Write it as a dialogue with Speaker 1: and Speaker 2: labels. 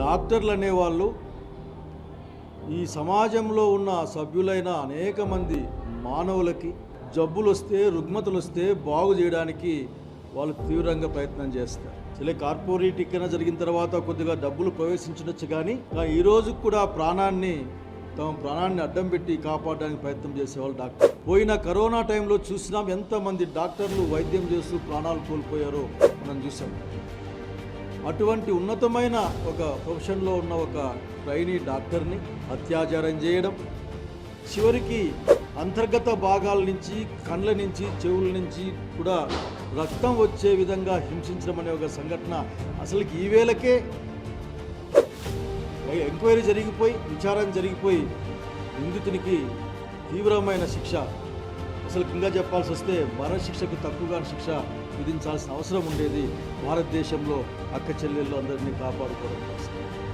Speaker 1: డాక్టర్లు అనేవాళ్ళు ఈ సమాజంలో ఉన్న సభ్యులైన అనేక మంది మానవులకి జబ్బులు వస్తే రుగ్మతలు వస్తే బాగు చేయడానికి వాళ్ళు తీవ్రంగా ప్రయత్నం చేస్తారు. సరే కార్పొరేటీకరణ జరిగిన తర్వాత కొద్దిగా డబ్బులు ప్రవేశించవచ్చు, కానీ ఈ రోజు కూడా తమ ప్రాణాన్ని అడ్డం పెట్టి కాపాడడానికి ప్రయత్నం చేసేవాళ్ళు డాక్టర్. పోయిన కరోనా టైంలో చూసినాం ఎంతమంది డాక్టర్లు వైద్యం చేస్తూ ప్రాణాలు కోల్పోయారో మనం చూసాం. అటువంటి ఉన్నతమైన ఒక ప్రొఫెషన్లో ఉన్న ఒక ట్రైనీ డాక్టర్ని అత్యాచారం చేయడం, చివరికి అంతర్గత భాగాల నుంచి కళ్ళ నుంచి చెవుల నుంచి కూడా రక్తం వచ్చే విధంగా హింసించడం అనే ఒక సంఘటన అసలుకి ఈ వేళకే ఎంక్వైరీ జరిగిపోయి విచారణ జరిగిపోయి నిందితునికి తీవ్రమైన శిక్ష, అసలు ఇంకా చెప్పాల్సి వస్తే మరణశిక్షకు తక్కువగా శిక్ష విధించాల్సిన అవసరం ఉండేది భారతదేశంలో అక్క చెల్లెళ్ళు అందరినీ కాపాడుకోవడం కోసం.